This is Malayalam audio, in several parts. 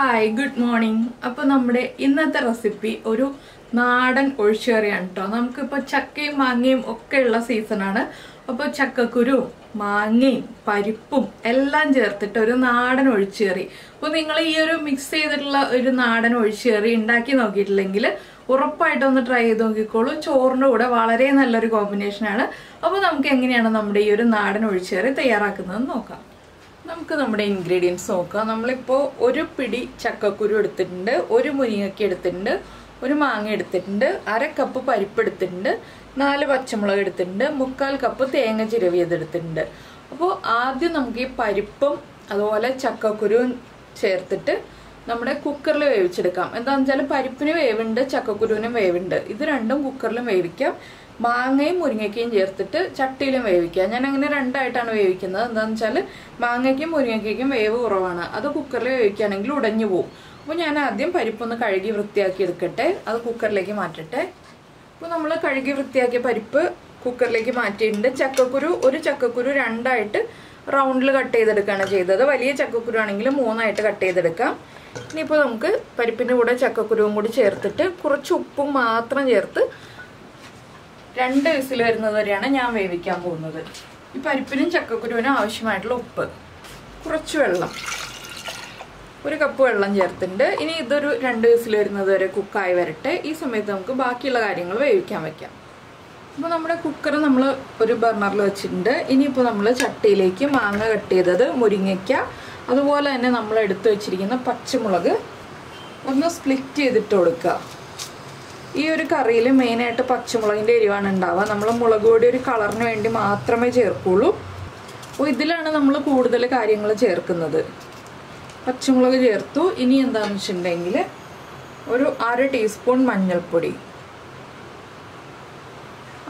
Hi, good morning. അപ്പോൾ നമ്മുടെ ഇന്നത്തെ റെസിപ്പി ഒരു നാടൻ ഒഴിച്ചുകറിയാണ് ട്ടോ. നമുക്ക് ഇപ്പോൾ ചക്കയും മാങ്ങയും ഒക്കെ ഉള്ള സീസൺ ആണ്. അപ്പോൾ ചക്കക്കുരു, മാങ്ങയും പരിപ്പും എല്ലാം ചേർത്തിട്ട് ഒരു നാടൻ ഒഴിച്ചുകറി. അപ്പോൾ നിങ്ങൾ ഈ ഒരു മിക്സ് ചെയ്തിട്ടുള്ള ഒരു നാടൻ ഒഴിച്ചുകറി ഉണ്ടാക്കി നോക്കിയിട്ടില്ലെങ്കിൽ ഉറപ്പായിട്ടും ഒന്ന് ട്രൈ ചെയ്ത് നോക്കിക്കോളൂ. ചോറിൻ്റെ കൂടെ വളരെ നല്ലൊരു കോമ്പിനേഷൻ ആണ്. അപ്പോൾ നമുക്ക് എങ്ങനെയാണ് നമ്മുടെ ഈ ഒരു നാടൻ ഒഴിച്ചുകറി തയ്യാറാക്കുന്നതെന്ന് നോക്കാം. നമുക്ക് നമ്മുടെ ഇൻഗ്രീഡിയൻസ് നോക്കാം. നമ്മളിപ്പോൾ ഒരു പിടി ചക്കക്കുരു എടുത്തിട്ടുണ്ട്, ഒരു മുരിങ്ങയ്ക്ക എടുത്തിട്ടുണ്ട്, ഒരു മാങ്ങ എടുത്തിട്ടുണ്ട്, 1/2 കപ്പ് പരിപ്പ് എടുത്തിട്ടുണ്ട്, 4 പച്ചമുളക് എടുത്തിട്ടുണ്ട്, 1/4 കപ്പ് തേങ്ങ ചിരവിയത് എടുത്തിട്ടുണ്ട്. അപ്പോൾ ആദ്യം നമുക്ക് ഈ പരിപ്പും അതുപോലെ ചക്കക്കുരുവും ചേർത്തിട്ട് നമ്മുടെ കുക്കറിൽ വേവിച്ചെടുക്കാം. എന്താണെന്ന് വെച്ചാൽ പരിപ്പിന് വേവുണ്ട്, ചക്കക്കുരുവിനും വേവുണ്ട്. ഇത് രണ്ടും കുക്കറിലും വേവിക്കാം. മാങ്ങയും മുരിങ്ങയ്ക്കയും ചേർത്തിട്ട് ചട്ടിയിലും വേവിക്കാം. ഞാൻ അങ്ങനെ രണ്ടായിട്ടാണ് വേവിക്കുന്നത്. എന്താണെന്ന് വെച്ചാൽ മാങ്ങയ്ക്കും മുരിങ്ങയ്ക്കും വേവ് കുറവാണ്. അത് കുക്കറിൽ വേവിക്കുകയാണെങ്കിൽ ഉടഞ്ഞു പോകും. അപ്പോൾ ഞാൻ ആദ്യം പരിപ്പൊന്ന് കഴുകി വൃത്തിയാക്കി എടുക്കട്ടെ, അത് കുക്കറിലേക്ക് മാറ്റട്ടെ. അപ്പോൾ നമ്മൾ കഴുകി വൃത്തിയാക്കിയ പരിപ്പ് കുക്കറിലേക്ക് മാറ്റിയിട്ടുണ്ട്. ഒരു ചക്കക്കുരു രണ്ടായിട്ട് റൗണ്ടിൽ കട്ട് ചെയ്തെടുക്കുകയാണ് ചെയ്തത്. വലിയ ചക്കക്കുരു ആണെങ്കിൽ 3ആയിട്ട് കട്ട് ചെയ്തെടുക്കാം. ഇനിയിപ്പോൾ നമുക്ക് പരിപ്പിൻ്റെ കൂടെ ചക്കക്കുരുവും കൂടി ചേർത്തിട്ട് കുറച്ച് ഉപ്പും മാത്രം ചേർത്ത് 2 വിസിൽ വരുന്നത് വരെയാണ് ഞാൻ വേവിക്കാൻ പോകുന്നത്. ഈ പരിപ്പിനും ചക്കക്കുരുവിനും ആവശ്യമായിട്ടുള്ള ഉപ്പ്, കുറച്ച് വെള്ളം, 1 കപ്പ് വെള്ളം ചേർത്തിട്ടുണ്ട്. ഇനി ഇതൊരു 2 വിസിൽ വരുന്നത് വരെ കുക്കായി വരട്ടെ. ഈ സമയത്ത് നമുക്ക് ബാക്കിയുള്ള കാര്യങ്ങൾ വേവിക്കാൻ വയ്ക്കാം. അപ്പോൾ നമ്മുടെ കുക്കർ നമ്മൾ ഒരു ബർണറിൽ വെച്ചിട്ടുണ്ട്. ഇനിയിപ്പോൾ നമ്മൾ ചട്ടിയിലേക്ക് മാങ്ങ കട്ട് ചെയ്തത്, മുരിങ്ങയ്ക്ക, അതുപോലെ തന്നെ നമ്മൾ എടുത്തു വെച്ചിരിക്കുന്ന പച്ചമുളക് ഒന്ന് സ്പ്ലിറ്റ് ചെയ്തിട്ട് കൊടുക്കുക. ഈ ഒരു കറിയിൽ മെയിനായിട്ട് പച്ചമുളകിൻ്റെ എരിവാണ് ഉണ്ടാവുക. നമ്മൾ മുളക് പൊടി ഒരു കളറിന് വേണ്ടി മാത്രമേ ചേർക്കുള്ളൂ. അപ്പോൾ ഇതിലാണ് നമ്മൾ കൂടുതൽ കാര്യങ്ങൾ ചേർക്കുന്നത്. പച്ചമുളക് ചേർത്തു. ഇനി എന്താണെന്ന് വെച്ചിട്ടുണ്ടെങ്കിൽ ഒരു 1/2 ടീസ്പൂൺ മഞ്ഞൾപ്പൊടി,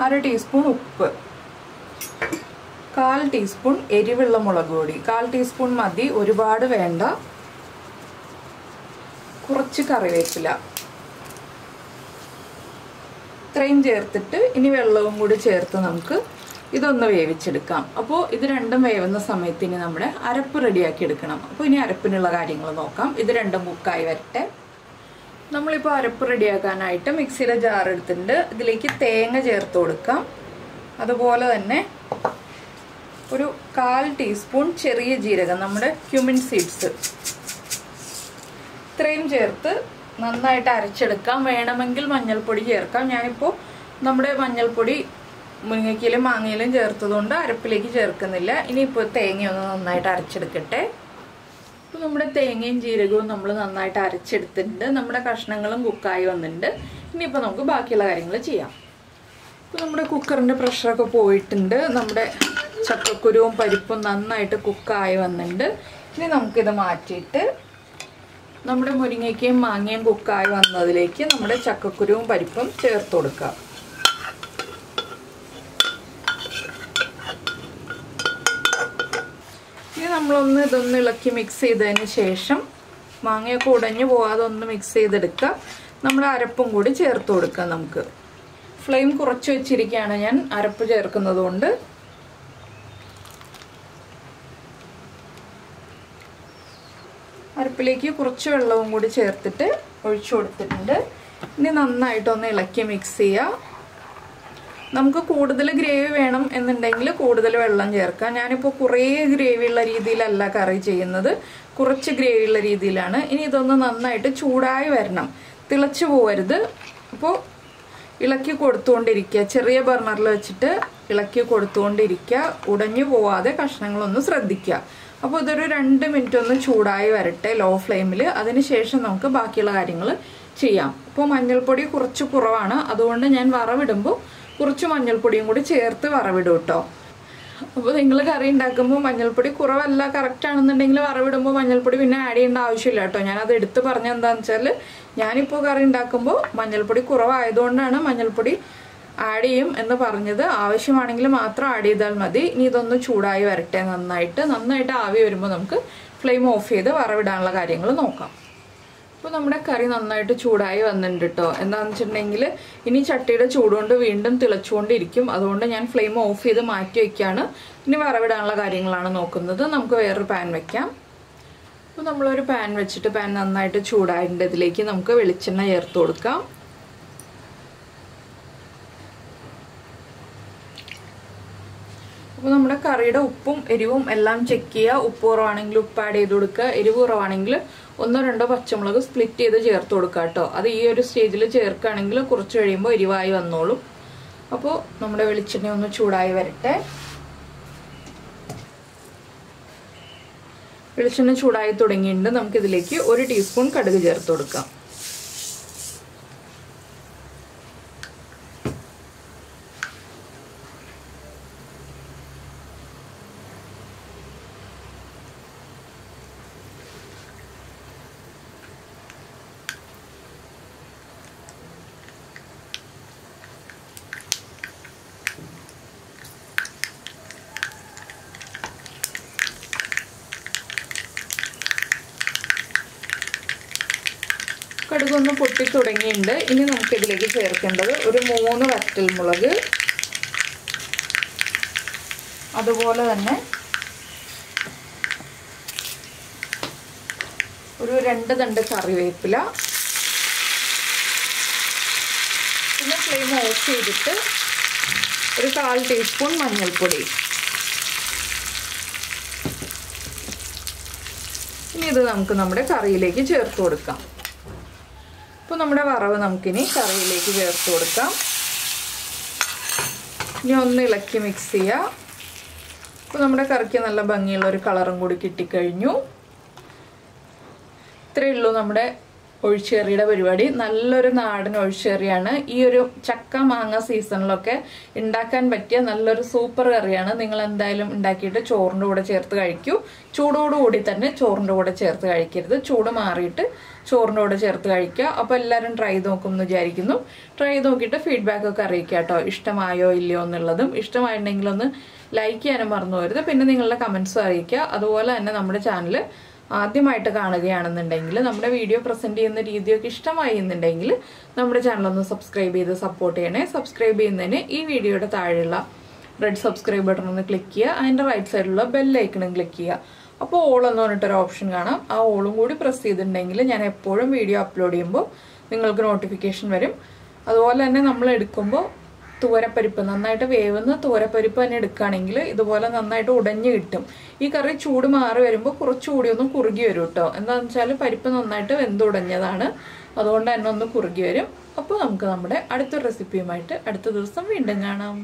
1/2 ടീസ്പൂൺ ഉപ്പ്, 1/4 ടീസ്പൂൺ എരിവുള്ള മുളക് പൊടി. 1/4 ടീസ്പൂൺ മതി, ഒരുപാട് വേണ്ട. കുറച്ച് കറിവേപ്പില, ഇത്രയും ചേർത്തിട്ട് ഇനി വെള്ളവും കൂടി ചേർത്ത് നമുക്ക് ഇതൊന്ന് വേവിച്ചെടുക്കാം. അപ്പോൾ ഇത് രണ്ടും വേവുന്ന സമയത്ത് ഇനി നമ്മുടെ അരപ്പ് റെഡിയാക്കി എടുക്കണം. അപ്പോൾ ഇനി അരപ്പിനുള്ള കാര്യങ്ങൾ നോക്കാം. ഇത് രണ്ടും കുക്കായി വരട്ടെ. നമ്മളിപ്പോൾ അരപ്പ് റെഡിയാക്കാനായിട്ട് മിക്സിയുടെ ജാർ എടുത്തിട്ടുണ്ട്. ഇതിലേക്ക് തേങ്ങ ചേർത്ത് കൊടുക്കാം. അതുപോലെ തന്നെ ഒരു 1/4 ടീസ്പൂൺ ചെറിയ ജീരകം, നമ്മുടെ ക്യുമിൻ സീഡ്സ്, ഇത്രയും ചേർത്ത് നന്നായിട്ട് അരച്ചെടുക്കാം. വേണമെങ്കിൽ മഞ്ഞൾപ്പൊടി ചേർക്കാം. ഞാനിപ്പോൾ നമ്മുടെ മഞ്ഞൾപ്പൊടി മുരിങ്ങയ്ക്കയിലും മാങ്ങയിലും ചേർത്തതുകൊണ്ട് അരപ്പിലേക്ക് ചേർക്കുന്നില്ല. ഇനിയിപ്പോൾ തേങ്ങയൊന്ന് നന്നായിട്ട് അരച്ചെടുക്കട്ടെ. ഇപ്പോൾ നമ്മുടെ തേങ്ങയും ജീരകവും നമ്മൾ നന്നായിട്ട് അരച്ചെടുത്തിട്ടുണ്ട്. നമ്മുടെ കഷ്ണങ്ങളും കുക്കായി വന്നിട്ടുണ്ട്. ഇനിയിപ്പോൾ നമുക്ക് ബാക്കിയുള്ള കാര്യങ്ങൾ ചെയ്യാം. ഇപ്പോൾ നമ്മുടെ കുക്കറിൻ്റെ പ്രഷറൊക്കെ പോയിട്ടുണ്ട്. നമ്മുടെ ചക്കക്കുരുവും പരിപ്പും നന്നായിട്ട് കുക്കായി വന്നിട്ടുണ്ട്. ഇനി നമുക്കിത് മാറ്റിയിട്ട് നമ്മുടെ മുരിങ്ങയ്ക്കയും മാങ്ങയും കുക്കായി വന്നതിലേക്ക് നമ്മുടെ ചക്കക്കുരുവും പരിപ്പും ചേർത്ത് കൊടുക്കുക. ഇനി നമ്മളൊന്ന് ഇതൊന്ന് ഇളക്കി മിക്സ് ചെയ്തതിന് ശേഷം മാങ്ങയൊക്കെ ഉടഞ്ഞു പോകാതെ ഒന്ന് മിക്സ് ചെയ്തെടുക്കുക. നമ്മുടെ അരപ്പും കൂടി ചേർത്ത് കൊടുക്കുക. നമുക്ക് ഫ്ലെയിം കുറച്ച് വെച്ചിരിക്കുകയാണ് ഞാൻ അരപ്പ് ചേർക്കുന്നത് കൊണ്ട്. അരപ്പിലേക്ക് കുറച്ച് വെള്ളവും കൂടി ചേർത്തിട്ട് ഒഴിച്ചു കൊടുത്തിട്ടുണ്ട്. ഇനി നന്നായിട്ടൊന്ന് ഇളക്കി മിക്സ് ചെയ്യുക. നമുക്ക് കൂടുതൽ ഗ്രേവി വേണം എന്നുണ്ടെങ്കിൽ കൂടുതൽ വെള്ളം ചേർക്കാം. ഞാനിപ്പോൾ കുറേ ഗ്രേവിയുള്ള രീതിയിലല്ല കറി ചെയ്യുന്നത്, കുറച്ച് ഗ്രേവിയുള്ള രീതിയിലാണ്. ഇനി ഇതൊന്ന് നന്നായിട്ട് ചൂടായി വരണം, തിളച്ചു പോകരുത്. അപ്പോൾ ഇളക്കി കൊടുത്തുകൊണ്ടിരിക്കുക. ചെറിയ ബർണറിൽ വെച്ചിട്ട് ഇളക്കി കൊടുത്തുകൊണ്ടിരിക്കുക. ഉടഞ്ഞു പോവാതെ കഷ്ണങ്ങളൊന്ന് ശ്രദ്ധിക്കുക. അപ്പോൾ ഇതൊരു 2 മിനിറ്റ് ഒന്ന് ചൂടായി വരട്ടെ ലോ ഫ്ലെയിമിൽ. അതിനുശേഷം നമുക്ക് ബാക്കിയുള്ള കാര്യങ്ങൾ ചെയ്യാം. ഇപ്പോൾ മഞ്ഞൾപ്പൊടി കുറച്ച് കുറവാണ്, അതുകൊണ്ട് ഞാൻ വറവിടുമ്പോൾ കുറച്ച് മഞ്ഞൾപ്പൊടിയും കൂടി ചേർത്ത് വറവിടും കേട്ടോ. അപ്പോൾ നിങ്ങൾ കറി ഉണ്ടാക്കുമ്പോൾ മഞ്ഞൾപ്പൊടി കുറവല്ല കറക്റ്റ് ആണെന്നുണ്ടെങ്കിൽ വറവിടുമ്പോൾ മഞ്ഞൾപ്പൊടി പിന്നെ ആഡ് ചെയ്യേണ്ട ആവശ്യമില്ല കേട്ടോ. ഞാനത് എടുത്ത് പറഞ്ഞ എന്താണെന്ന് വെച്ചാൽ ഞാനിപ്പോൾ കറി ഉണ്ടാക്കുമ്പോൾ മഞ്ഞൾപ്പൊടി കുറവായതുകൊണ്ടാണ് മഞ്ഞൾപ്പൊടി ആഡ് ചെയ്യും എന്ന് പറഞ്ഞത്. ആവശ്യമാണെങ്കിൽ മാത്രം ആഡ് ചെയ്താൽ മതി. ഇനി ഇതൊന്ന് ചൂടായി വരട്ടെ. നന്നായിട്ട് ആവി വരുമ്പോൾ നമുക്ക് ഫ്ലെയിം ഓഫ് ചെയ്ത് വറവിടാനുള്ള കാര്യങ്ങൾ നോക്കാം. അപ്പോൾ നമ്മുടെ കറി നന്നായിട്ട് ചൂടായി വന്നിട്ടുണ്ട് കേട്ടോ. എന്താണെന്ന് വെച്ചിട്ടുണ്ടെങ്കിൽ ഇനി ചട്ടിയുടെ ചൂടുകൊണ്ട് വീണ്ടും തിളച്ചുകൊണ്ടിരിക്കും. അതുകൊണ്ട് ഞാൻ ഫ്ലെയിം ഓഫ് ചെയ്ത് മാറ്റി വയ്ക്കുകയാണ്. ഇനി വറവിടാനുള്ള കാര്യങ്ങളാണ് നോക്കുന്നത്. നമുക്ക് വേറൊരു പാൻ വയ്ക്കാം. അപ്പോൾ നമ്മളൊരു പാൻ വെച്ചിട്ട് പാൻ നന്നായിട്ട് ചൂടായിട്ടുണ്ട്. ഇതിലേക്ക് നമുക്ക് വെളിച്ചെണ്ണ ചേർത്ത് കൊടുക്കാം. അപ്പോൾ നമ്മുടെ കറിയുടെ ഉപ്പും എരിവും എല്ലാം ചെക്ക് ചെയ്യുക. ഉപ്പ് കുറവാണെങ്കിൽ ഉപ്പ് ആഡ് ചെയ്ത് കൊടുക്കുക. എരിവ് കുറവാണെങ്കിൽ 1-2 പച്ചമുളക് സ്പ്ലിറ്റ് ചെയ്ത് ചേർത്ത് കൊടുക്കുക കേട്ടോ. അത് ഈ ഒരു സ്റ്റേജിൽ ചേർക്കുകയാണെങ്കിൽ കുറച്ച് കഴിയുമ്പോൾ എരിവായി വന്നോളും. അപ്പോൾ നമ്മുടെ വെളിച്ചെണ്ണ ഒന്ന് ചൂടായി വരട്ടെ. വെളിച്ചെണ്ണ ചൂടായി തുടങ്ങിയിട്ടുണ്ട്. നമുക്കിതിലേക്ക് 1 ടീസ്പൂൺ കടുക് ചേർത്ത് കൊടുക്കാം. കടുകൊന്ന് പൊട്ടി തുടങ്ങിയിട്ടുണ്ട്. ഇനി നമുക്കിതിലേക്ക് ചേർക്കേണ്ടത് ഒരു 3 വറ്റൽമുളക്, അതുപോലെ തന്നെ ഒരു 2 തണ്ട് കറിവേപ്പില, പിന്നെ ഫ്ലെയിം ഓഫ് ചെയ്തിട്ട് ഒരു 1/4 ടീസ്പൂൺ മഞ്ഞൾപ്പൊടി. ഇനി ഇത് നമുക്ക് നമ്മുടെ കറിയിലേക്ക് ചേർത്ത് കൊടുക്കാം. അപ്പോൾ നമ്മുടെ വറവ് നമുക്കിനി കറിയിലേക്ക് ചേർത്ത് കൊടുക്കാം. ഇനി ഒന്ന് ഇളക്കി മിക്സ് ചെയ്യുക. അപ്പോൾ നമ്മുടെ കറിക്ക് നല്ല ഭംഗിയുള്ള ഒരു കളറും കൂടി കിട്ടിക്കഴിഞ്ഞു. ഇത്രയേ ഉള്ളൂ നമ്മുടെ ഒഴിച്ചുകറിയുടെ പരിപാടി. നല്ലൊരു നാടൻ ഒഴിച്ചുകറിയാണ്. ഈ ഒരു ചക്ക മാങ്ങ സീസണിലൊക്കെ ഉണ്ടാക്കാൻ പറ്റിയ നല്ലൊരു സൂപ്പർ കറിയാണ്. നിങ്ങൾ എന്തായാലും ഉണ്ടാക്കിയിട്ട് ചോറിൻ്റെ കൂടെ ചേർത്ത് കഴിക്കൂ. ചൂടോടുകൂടി തന്നെ ചോറിൻ്റെ കൂടെ ചേർത്ത് കഴിക്കരുത്. ചൂട് മാറിയിട്ട് ചോറിൻ്റെ കൂടെ ചേർത്ത് കഴിക്കുക. അപ്പോൾ എല്ലാവരും ട്രൈ ചെയ്ത് നോക്കുമെന്ന് വിചാരിക്കുന്നു. ട്രൈ ചെയ്ത് നോക്കിയിട്ട് ഫീഡ്ബാക്കൊക്കെ അറിയിക്കുക കേട്ടോ. ഇഷ്ടമായോ ഇല്ലയോ എന്നുള്ളതും. ഇഷ്ടമായിട്ടുണ്ടെങ്കിൽ ഒന്ന് ലൈക്ക് ചെയ്യാനും മറന്നു പോകരുത്. പിന്നെ നിങ്ങളുടെ കമൻസും അറിയിക്കുക. അതുപോലെ തന്നെ നമ്മുടെ ചാനൽ ആദ്യമായിട്ട് കാണുകയാണെന്നുണ്ടെങ്കിൽ, നമ്മുടെ വീഡിയോ പ്രസൻറ്റ് ചെയ്യുന്ന രീതിയൊക്കെ ഇഷ്ടമായി എന്നുണ്ടെങ്കിൽ നമ്മുടെ ചാനലൊന്ന് സബ്സ്ക്രൈബ് ചെയ്ത് സപ്പോർട്ട് ചെയ്യണേ. സബ്സ്ക്രൈബ് ചെയ്യുന്നതിന് ഈ വീഡിയോയുടെ താഴെയുള്ള റെഡ് സബ്സ്ക്രൈബ് ബട്ടൺ ഒന്ന് ക്ലിക്ക് ചെയ്യുക. അതിൻ്റെ റൈറ്റ് സൈഡിലുള്ള ബെല്ലൈക്കണും ക്ലിക്ക് ചെയ്യുക. അപ്പോൾ ഓൾ എന്ന് പറഞ്ഞിട്ടൊരു ഓപ്ഷൻ കാണാം. ആ ഓളും കൂടി പ്രസ് ചെയ്തിട്ടുണ്ടെങ്കിൽ ഞാൻ എപ്പോഴും വീഡിയോ അപ്ലോഡ് ചെയ്യുമ്പോൾ നിങ്ങൾക്ക് നോട്ടിഫിക്കേഷൻ വരും. അതുപോലെ തന്നെ നമ്മൾ എടുക്കുമ്പോൾ തൂരപ്പരിപ്പ്, നന്നായിട്ട് വേവുന്ന തൂരപ്പരിപ്പ് തന്നെ എടുക്കുകയാണെങ്കിൽ ഇതുപോലെ നന്നായിട്ട് ഉടഞ്ഞു കിട്ടും. ഈ കറി ചൂട് മാറി വരുമ്പോൾ കുറച്ചുകൂടി ഒന്ന് കുറുകി വരും കേട്ടോ. എന്താണെന്ന് വെച്ചാൽ പരിപ്പ് നന്നായിട്ട് വെന്തുടഞ്ഞതാണ്. അതുകൊണ്ട് തന്നെ ഒന്ന് കുറുകി വരും. അപ്പോൾ നമുക്ക് നമ്മുടെ അടുത്തൊരു റെസിപ്പിയുമായിട്ട് അടുത്ത ദിവസം വീണ്ടും കാണാം.